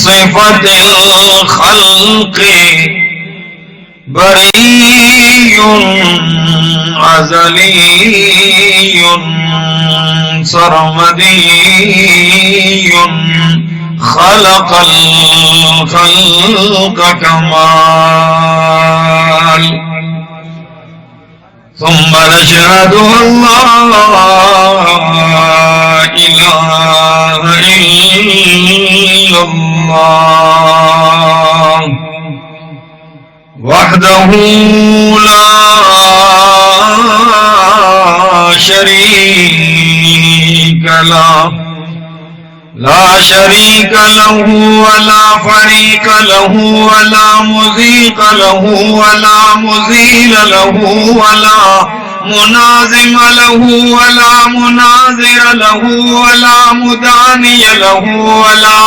सिफतिल खल्क़ि बरीयुन अज़लियुन सरमदियुन खलक़ल खल्क़ कमाल। सुम्मा नशहदु अल्ला इलाहा इल्लल्लाह वहदहू ला शरीक लहु ला शरीक लहु वला फरीक लहु वला मुज़ीक़ लहु वला मुज़ील लहु वला मुनाज़िम लहु वला मुनाज़िर लहु वला मुदानिय लहु वला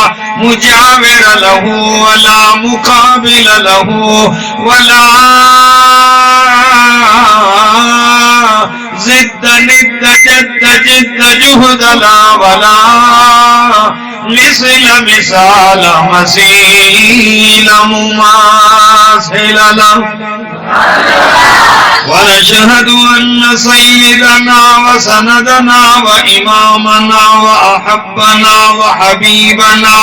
मुजाविर लहु वला मुक़ाबिल लहु वला ज़िद्द निद्द जद्द जिद्द जुहद ला वला मिसल मिसाल मसील मुमासिल ला। ونشهد أن سيدنا وسندنا وإمامنا وأحبنا وحبيبنا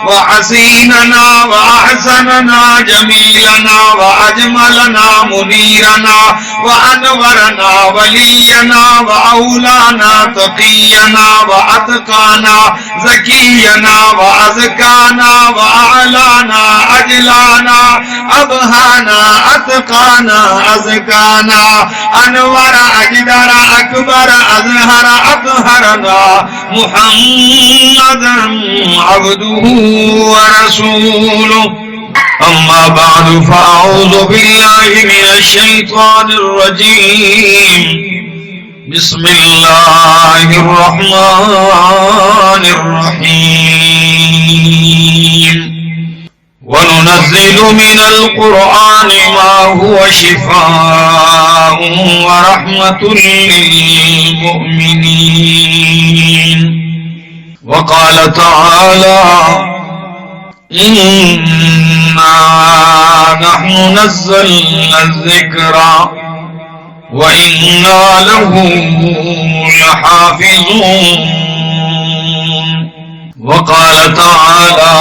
وحسيننا وأحسننا جميلنا وأجملنا منيرنا وأنورنا ولينا وأولانا تقينا وأتقانا زكينا وأزكانا وأعلانا أجلانا أبهانا أتقانا أزكانا أنور أجدر أكبر أزهر أطهرنا محمدا عبده ورسوله. أما بعد فأعوذ بالله من الشيطان الرجيم. بسم الله الرحمن الرحيم. وننزل من القرآن ما هو شفاء ورحمة للمؤمنين. وقال تعالى إنا نحن نزلنا الذكر وإنا له لحافظون. وقال تعالى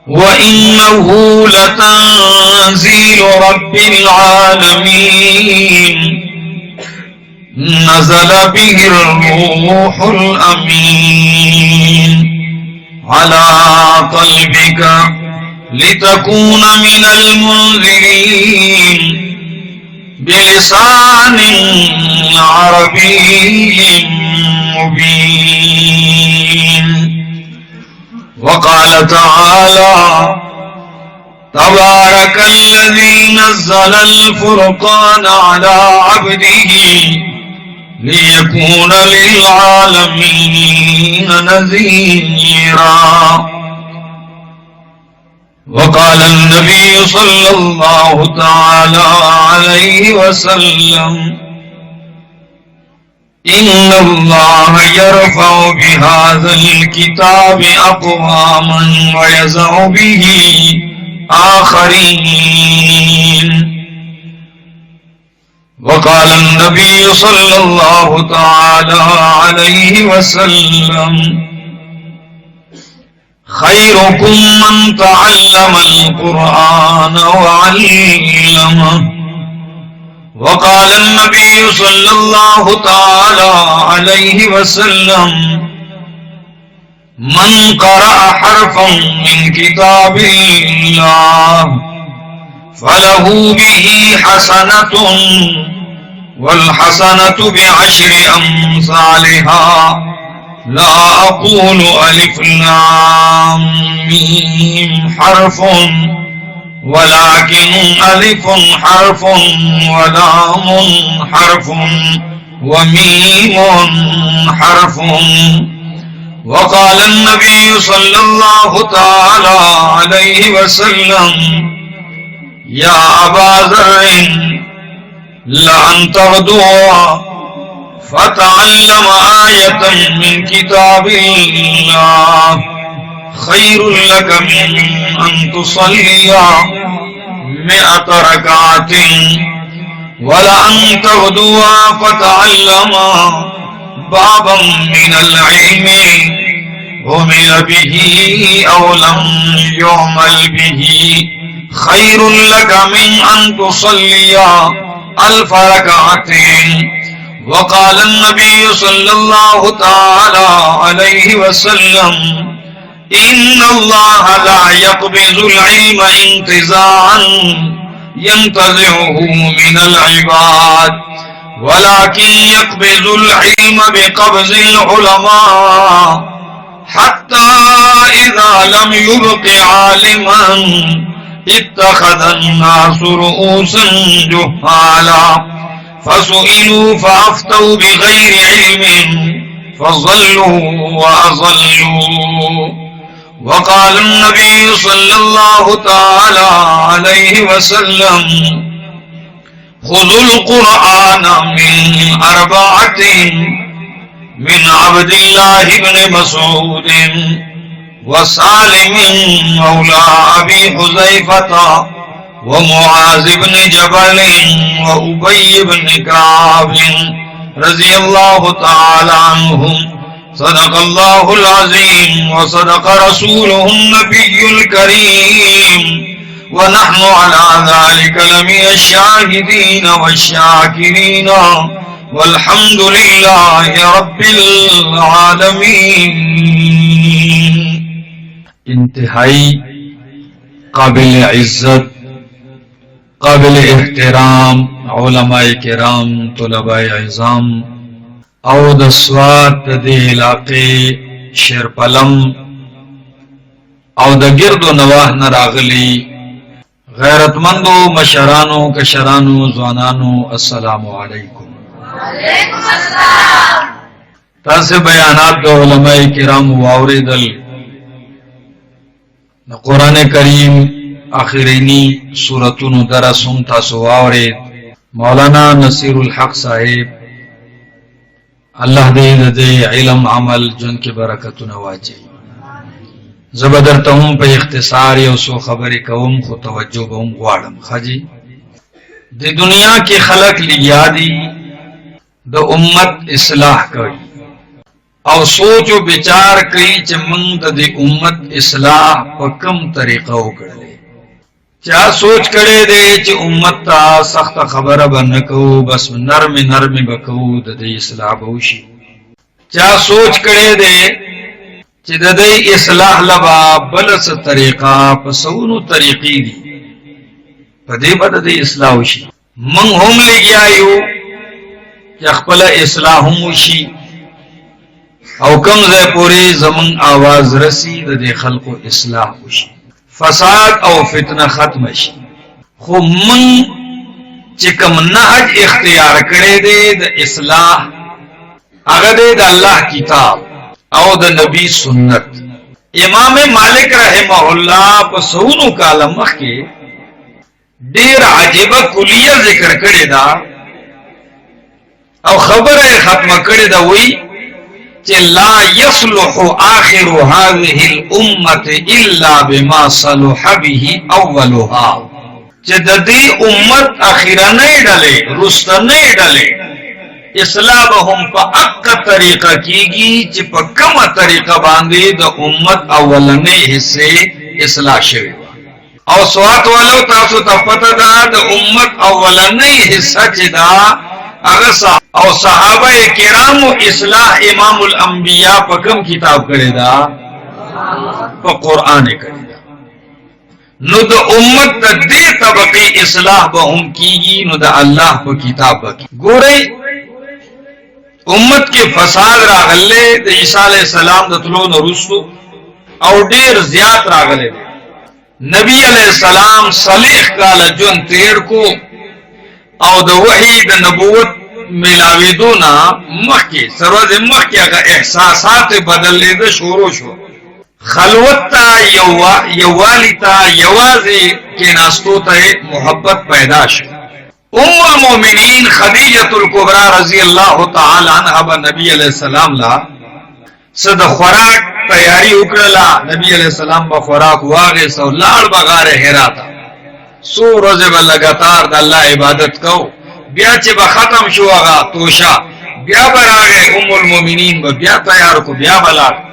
وإنه لتنزيل رب العالمين نزل به الروح الأمين على قلبك لتكون من المنذرين بلسان عربي مبين. وقال تعالى تبارك الذي نزل الفرقان على عبده ليكون للعالمين نذيرا. وقال النبي صلى الله تعالى عليه وسلم إن الله يرفع بهذا الكتاب أقواما ويزع به آخرين. وقال النبي صلى الله تعالى عليه وسلم خيركم من تعلم القرآن وعلمه. وقال النبي صلى الله تعالى عليه وسلم من قرأ حرفا من كتاب الله فله به حسنة والحسنة بعشر أمثالها. لا أقول ألف لام ميم حرف ولكن ألف حرف ولام حرف وميم حرف. وقال النبي صلى الله تعالى عليه وسلم يا أبا ذر لأن تغدو فتعلم آية من كتاب الله खैरुल लक मिन अन तुसल्लिया मिअत रकातिन वला अन तग़दुआ फतअल्लमा बाबम मिनल इल्मी उमिल बिही औ लम युअमल बिही खैरुल लक मिन अन तुसल्लिया अल्फ रकातिन। वक़ाल नबी सल्लल्लाहु तआला अलैहि वसल्लम इन्नल्लाह ला यक़बिज़ुल इल्म इंतिज़ाअन यंतज़िउहु मिनल इबाद वलाकिन यक़बिज़ुल इल्म बिक़ब्ज़िल उलमा हत्ता इज़ा लम युबक़ि आलिमन इत्तख़ज़न नासु रुऊसन जुहाला फसुइलू फअफ्तौ बिग़ैरि इल्मिन फज़ल्लू वअज़ल्लू। वक़ाल नबी सल्लल्लाहु तआला अलैहि वसल्लम खुज़ुल क़ुरआन मिन अर्बअतिन मिन अब्दिल्लाह इब्न मसऊद व सालिम मौला अबी हुज़ैफा व मुआज़ इब्न जबल व उबय इब्न काब रज़ियल्लाहु तआला अन्हुम। सदक़ल्लाहुल अज़ीम व सदक़ रसूलुहुन नबियुल करीम व नहनु अला ज़ालिका लमिनश शाहिदीन वश्शाकिरीन वल्हम्दुलिल्लाहि रब्बिल आलमीन। इंतहाई काबिल इज्जत काबिल एहतराम उलमाए किराम तुलबाए इज़ाम और दस्वात दे इलाके शेरपलम और द गिर्द नवाह न रागली गैरतमंदो मशरानो कशरानो ज़वानानो अस्सलामु अलैकुम। तासे बयानात द उलमाए किराम वावरिदल कुरान करीम आखिरीनी सूरतुन दरसुम तासु वावरिद मौलाना नसीरुल हक साहिब अल्लाह दे इल्म अमल जन के बरकतु नवाजे। जबरदस्तहूं पे इख्तिसार यो सो खबरी कौम खो तवज्जो बहुम ग्वाड़म खाजी दे दुनिया के खलक लियादी द उम्मत इस्लाह करी और सोचो विचार कई चमंग दे उम्मत इस्लाह पकम तरीका उकड़ले क्या सोच करे दे च उम्मत ता सख्त खबर बन को बस नरम नरम बकू दे इस्लाह बहुशी क्या सोच करे दे च दे इस्लाह लबा बलस तरीका पसौनु तरीकी दी पदे बद दे इस्लाह उशी मंग हम ले गया यू क्या खपला इस्लाह हम उशी और कम जे पूरे जमन आवाज रसी दे खल्को इस्लाह उशी फसाद और फितना खत्म शी खो मन चिकम नहज इख्तियार करे दे द इस्लाह अगदे द अल्लाह किताब और द नबी सुन्नत। इमाम मालिक रहमहुल्लाह पसौनु कालम के डेर अजीब कुलिया जिक्र करे दा और खबर खत्म करे दा वही ला यसलुहु आखिरु हाज़िहिल उम्मत इल्ला बिमा सलुह बिही अव्वलुहा दे उम्मत आखिरा नहीं डले रुस्ता नहीं डले इस्लाह बहुम पर अक्का तरीका कीगी च पक्कम तरीका बांधे द उम्मत अव्वलने हिस्से इस्लाह शवे और स्वात वालों तासु तपता दा द उम्मत अव्वलने हिस्सा चिदा अगसा और सहाबा किराम इस्लाह इमामुल अंबिया पकम किताब करेदा तो कुरान करेदा नु द उम्मत दे तबके इस्लाह बहुम कीगी नु द अल्लाह पर किताब बकी गोरे उम्मत के फसाद रागले द ईसा अलैहि सलाम दतलो न रुसु और डेर ज्यादा रागले नबी अलैहि सलाम सलीह काल जुन तेर को और द वही द नबूवत मिलावे दो ना मक्के सरवज मक्के का एहसासात बदल ले दे शोरो शो खलवत्ता यवालिता यवाजे के नास्तोता मोहब्बत पैदाश उम्मुल मोमिनीन खदीजतुल कुबरा रज़ी अल्लाह तआला अन्हा नबी अलैहि सलाम ला सद खुराक تیاری وکړه. نبی علیہ السلام به خوراک واغې سو لاړ بغار حرا ته. سو ورځې به لګاتار د الله عبادت کو. بیا چې به ختم شو هغه توشه بیا به راغې ام المؤمنین به بیا تیار کو بیا بلاړ.